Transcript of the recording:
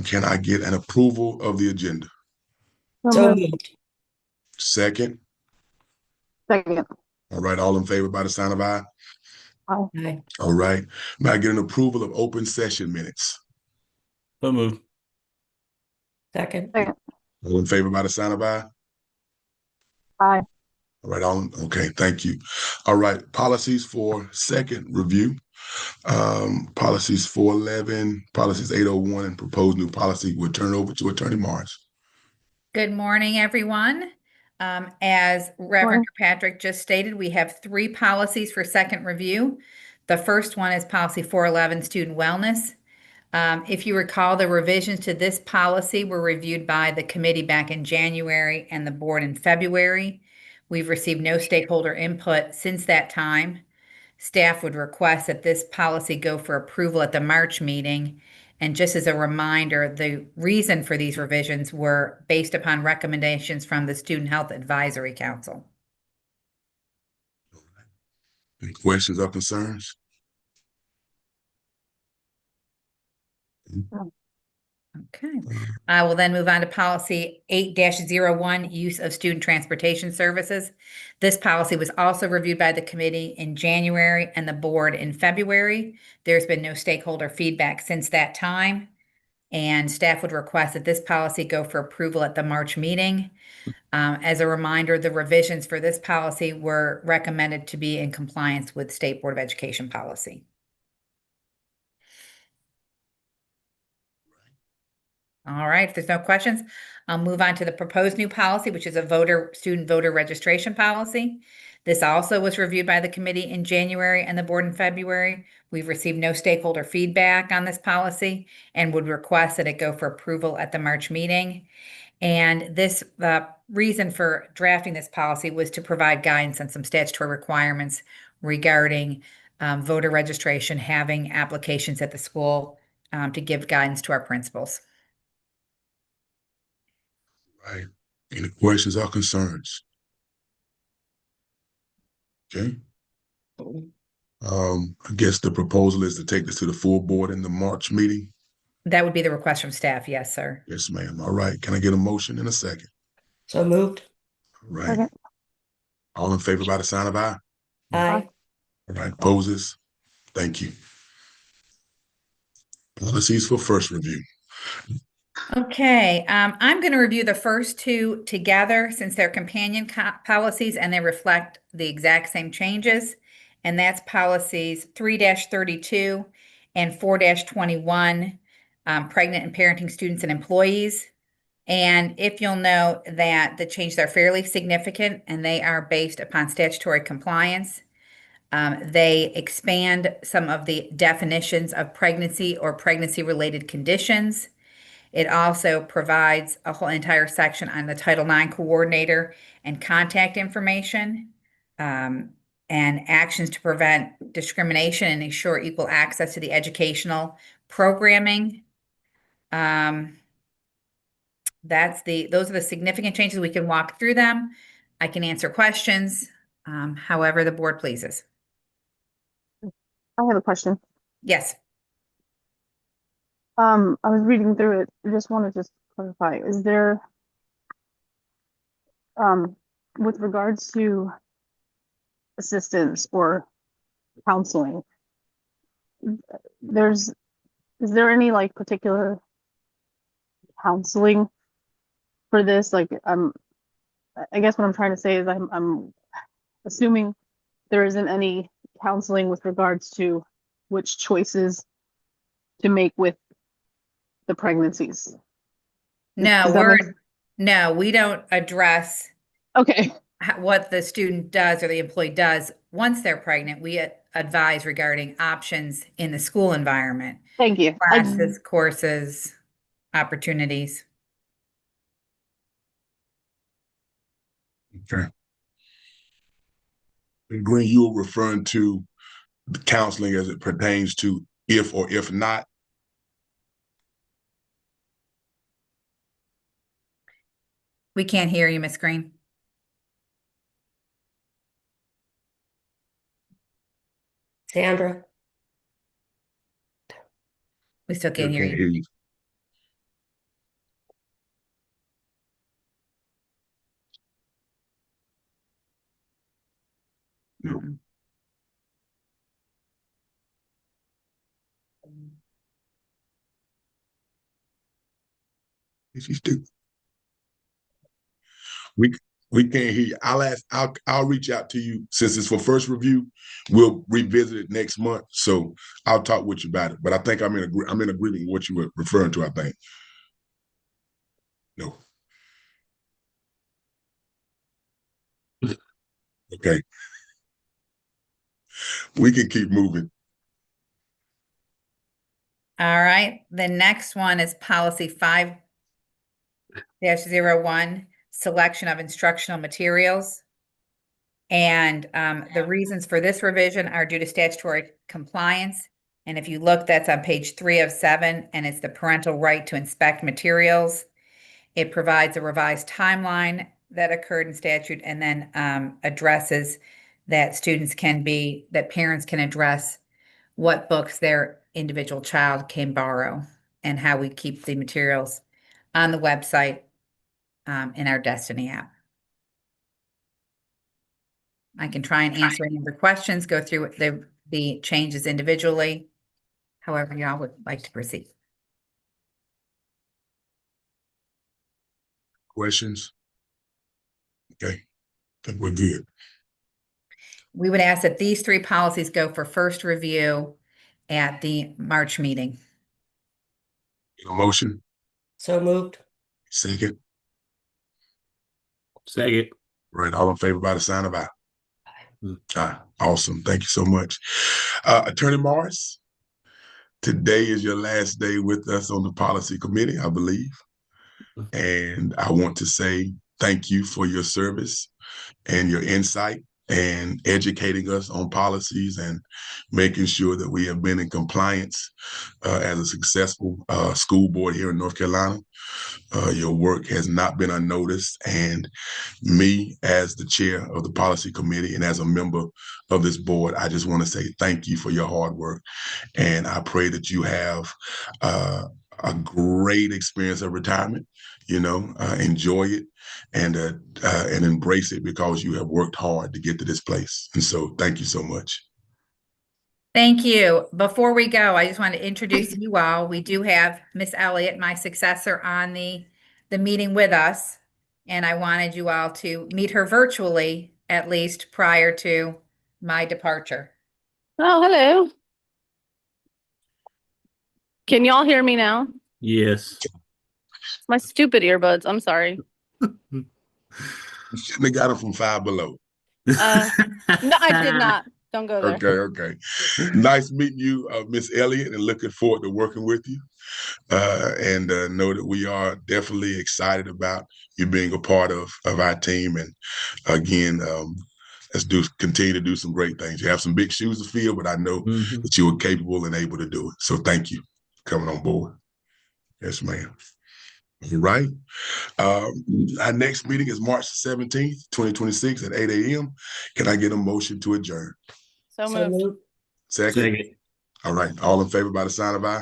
Can I get an approval of the agenda? So moved. moved. Second. Second. All right, all in favor by the sign of aye? Aye. Aye. All right. May I get an approval of open session minutes? So moved. Second. Second. All in favor by the sign of aye? Aye. All right, okay, thank you. All right, policies for second review. Policies 411, policies 801, and proposed new policy. We'll turn it over to Attorney Morris. Good morning, everyone. As Reverend Kirkpatrick just stated, we have 3 policies for second review. The first one is policy 411, student wellness. If you recall, the revisions to this policy were reviewed by the committee back in January and the board in February. We've received no stakeholder input since that time. Staff would request that this policy go for approval at the March meeting. And just as a reminder, the reason for these revisions were based upon recommendations from the Student Health Advisory Council. Any questions or concerns? Okay. I will then move on to policy 8-01, use of student transportation services. This policy was also reviewed by the committee in January and the board in February. There's been no stakeholder feedback since that time. And staff would request that this policy go for approval at the March meeting. As a reminder, the revisions for this policy were recommended to be in compliance with State Board of Education policy. All right, if there's no questions, I'll move on to the proposed new policy, which is a student voter registration policy. This also was reviewed by the committee in January and the board in February. We've received no stakeholder feedback on this policy and would request that it go for approval at the March meeting. And this reason for drafting this policy was to provide guidance on some statutory requirements regarding voter registration, having applications at the school to give guidance to our principals. Right. Any questions or concerns? Okay. I guess the proposal is to take this to the full board in the March meeting. That would be the request from staff. Yes, sir. Yes, ma'am. All right. Can I get a motion in a second? So moved. All right. Second. All in favor by the sign of aye? Aye. All right. Opposes? Thank you. Policies for first review. Okay, I'm going to review the first 2 together since they're companion policies and they reflect the exact same changes. And that's policies 3-32 and 4-21, pregnant and parenting students and employees. And if you'll note that the changes are fairly significant and they are based upon statutory compliance. They expand some of the definitions of pregnancy or pregnancy-related conditions. It also provides a whole entire section on the Title IX coordinator and contact information, and actions to prevent discrimination and ensure equal access to the educational programming. Those are the significant changes. We can walk through them. I can answer questions, however the board pleases. I have a question. Yes. I was reading through it. I just want to clarify. Is there, with regards to assistance or counseling, is there any like particular counseling for this? Like, I guess what I'm trying to say is I'm assuming there isn't any counseling with regards to which choices to make with the pregnancies. No, we don't address Okay. what the student does or the employee does once they're pregnant. We advise regarding options in the school environment. Thank you. Classes, courses, opportunities. Okay. Green, you were referring to the counseling as it pertains to if or if not. We can't hear you, Ms. Green. Sandra. We still can't hear you. She's stupid. We can't hear you. I'll reach out to you since it's for first review. We'll revisit it next month. So I'll talk with you about it. But I think I'm in agreement with what you were referring to, I think. No. Okay. We can keep moving. All right, the next one is policy 5-01, selection of instructional materials. And the reasons for this revision are due to statutory compliance. And if you look, that's on page 3 of 7, and it's the parental right to inspect materials. It provides a revised timeline that occurred in statute, and then addresses that parents can address what books their individual child can borrow and how we keep the materials on the website in our Destiny app. I can try and answer any other questions, go through the changes individually, however y'all would like to proceed. Questions? Okay. I think we're good. We would ask that these 3 policies go for first review at the March meeting. A motion? So moved. Second? Second. Right. All in favor by the sign of aye. Aye. Awesome. Thank you so much. Attorney Morris, today is your last day with us on the policy committee, I believe. And I want to say thank you for your service and your insight and educating us on policies and making sure that we have been in compliance as a successful school board here in North Carolina. Your work has not been unnoticed, and me as the chair of the policy committee and as a member of this board, I just want to say thank you for your hard work, and I pray that you have a great experience of retirement. Enjoy it and embrace it, because you have worked hard to get to this place. And so thank you so much. Thank you. Before we go, I just want to introduce you all. We do have Miss Elliott, my successor, on the meeting with us, and I wanted you all to meet her virtually, at least prior to my departure. Oh, hello. Can y'all hear me now? Yes. My stupid earbuds. I'm sorry. You shouldn't have got them from Five Below. No, I did not. Don't go there. Okay. Nice meeting you, Miss Elliott, and looking forward to working with you. And know that we are definitely excited about you being a part of our team. And again, let's continue to do some great things. You have some big shoes to fill, but I know that you are capable and able to do it. So thank you for coming on board. Yes, ma'am. All right. Our next meeting is March 17th, 2026 at 8 a.m. Can I get a motion to adjourn? So So moved. moved. Second? Second. All right. All in favor by the sign of aye?